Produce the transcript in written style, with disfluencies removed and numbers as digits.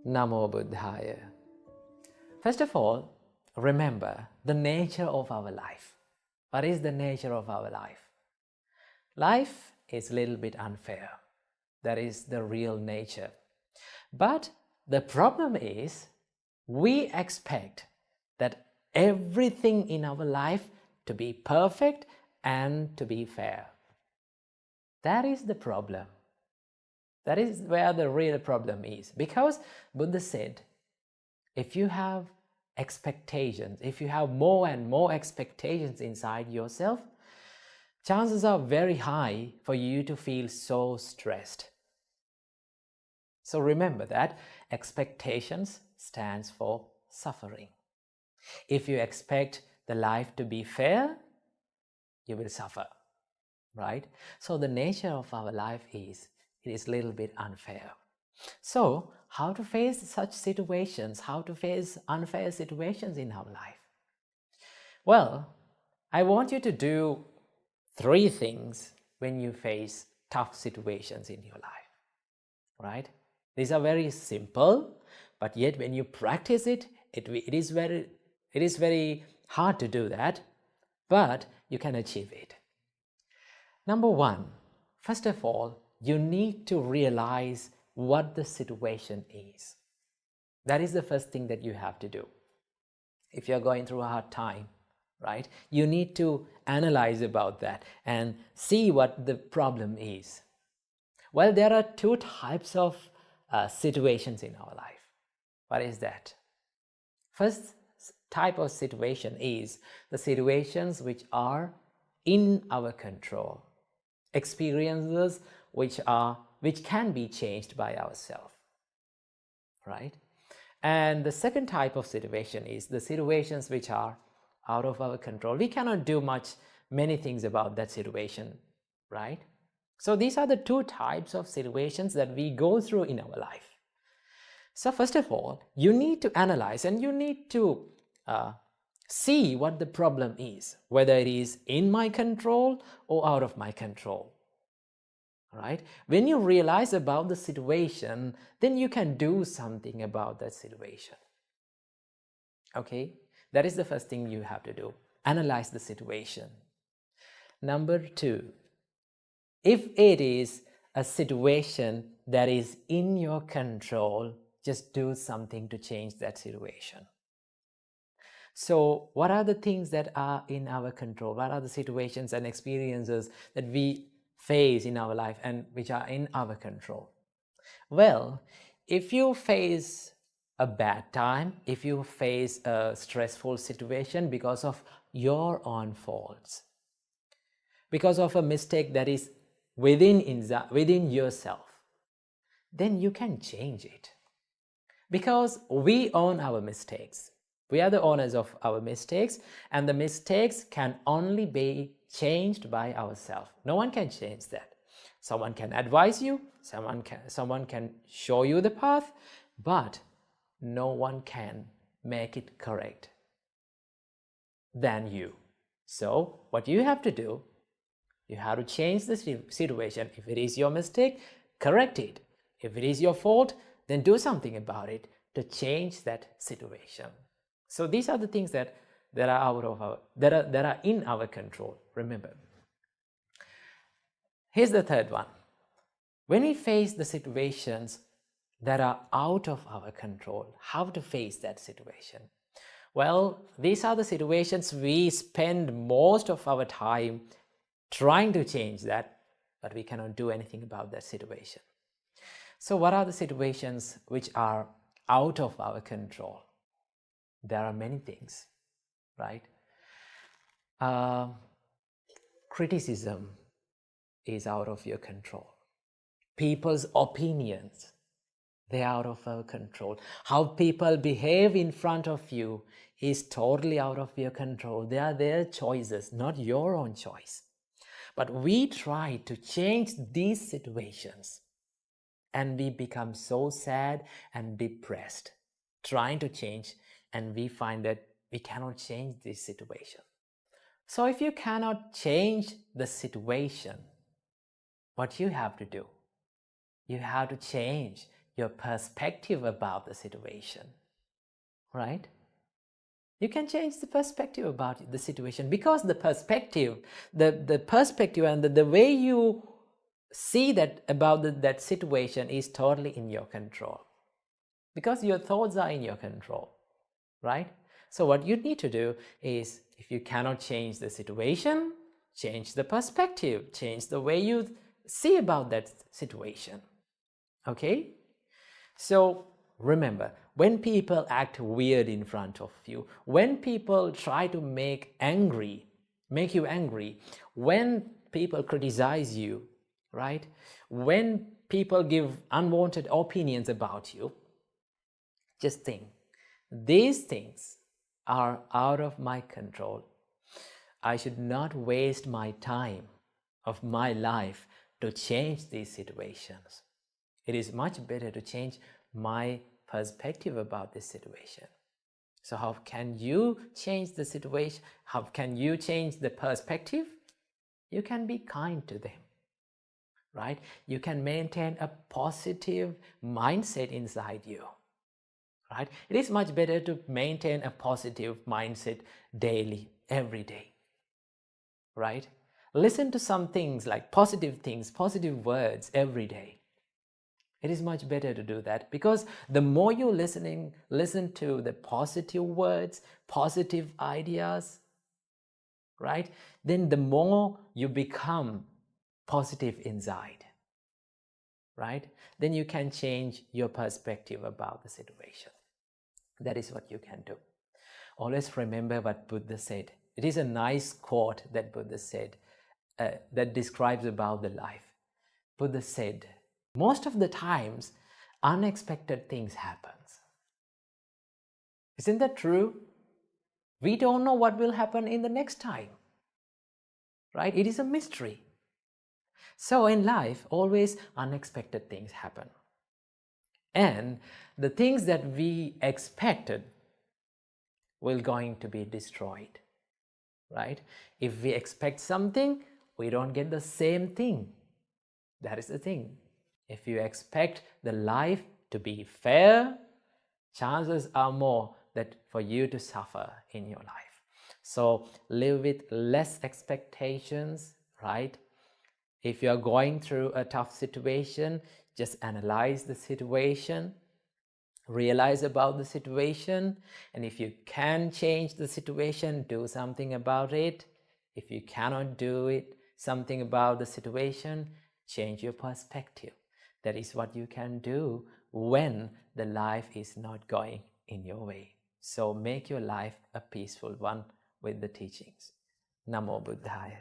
Namo Buddhaya. First of all, remember the nature of our life. What is the nature of our life? Life is a little bit unfair. That is the real nature. But the problem is we expect that everything in our life to be perfect and to be fair. That is the problem. That is where the real problem is. Because Buddha said, if you have expectations, if you have more and more expectations inside yourself, chances are very high for you to feel so stressed. So remember that expectations stands for suffering. If you expect the life to be fair, you will suffer, right? So the nature of our life is, it is a little bit unfair. So how to face such situations, how to face unfair situations in our life? Well, I want you to do 3 things when you face tough situations in your life, right? These are very simple, but yet when you practice it, it is very hard to do that, but you can achieve it. Number 1, first of all, you need to realize what the situation is. That is the first thing that you have to do. If you're going through a hard time, right, you need to analyze about that and see what the problem is. Well, there are 2 types of situations in our life. What is that? First type of situation is the situations which are in our control, experiences which can be changed by ourselves, right? And the second type of situation is the situations which are out of our control. We cannot do many things about that situation, right? So these are the 2 types of situations that we go through in our life. So first of all, you need to analyze and you need to see what the problem is, whether it is in my control or out of my control. Right? When you realize about the situation, then you can do something about that situation. Okay? That is the first thing you have to do. Analyze the situation. Number 2, if it is a situation that is in your control, just do something to change that situation. So what are the things that are in our control? What are the situations and experiences that we face in our life and which are in our control? Well, if you face a bad time, if you face a stressful situation because of your own faults, because of a mistake that is within yourself, then you can change it. Because we own our mistakes. We are the owners of our mistakes, and the mistakes can only be changed by ourselves. No one can change that. Someone can advise you, someone can show you the path, but no one can make it correct than you. So what you have to do, you have to change the situation. If it is your mistake, correct it. If it is your fault, then do something about it to change that situation. So these are the things that are in our control. Remember. Here's the third one. When we face the situations that are out of our control, how to face that situation? Well, these are the situations we spend most of our time trying to change that, but we cannot do anything about that situation. So what are the situations which are out of our control? There are many things, right? Criticism is out of your control. People's opinions, they are out of our control. How people behave in front of you is totally out of your control. They are their choices, not your own choice. But we try to change these situations and we become so sad and depressed trying to change, and we find that we cannot change this situation. So if you cannot change the situation, what you have to do? You have to change your perspective about the situation, right? You can change the perspective about the situation, because the perspective and the way you see that about that situation is totally in your control, because your thoughts are in your control, right? So what you need to do is, if you cannot change the situation, change the perspective, change the way you see about that situation. Okay? So remember, when people act weird in front of you, when people try to make you angry, when people criticize you, right? When people give unwanted opinions about you, just think, these things are out of my control. I should not waste my time of my life to change these situations. It is much better to change my perspective about this situation. So how can you change the situation? How can you change the perspective? You can be kind to them, right? You can maintain a positive mindset inside you, right? It is much better to maintain a positive mindset daily, every day, right? Listen to some things like positive things, positive words every day. It is much better to do that, because the more you listen to the positive words, positive ideas, right? Then the more you become positive inside, right? Then you can change your perspective about the situation. That is what you can do. Always remember what Buddha said. It is a nice quote that Buddha said that describes about the life. Buddha said, most of the times, unexpected things happen. Isn't that true? We don't know what will happen in the next time, right? It is a mystery. So in life, always unexpected things happen. And the things that we expected will going to be destroyed, right? If we expect something, we don't get the same thing. That is the thing. If you expect the life to be fair, chances are more that for you to suffer in your life. So live with less expectations, right? If you are going through a tough situation, just analyze the situation, realize about the situation, and if you can change the situation, do something about it. If you cannot do something about the situation, change your perspective. That is what you can do when the life is not going in your way. So make your life a peaceful one with the teachings. Namo Buddhaya.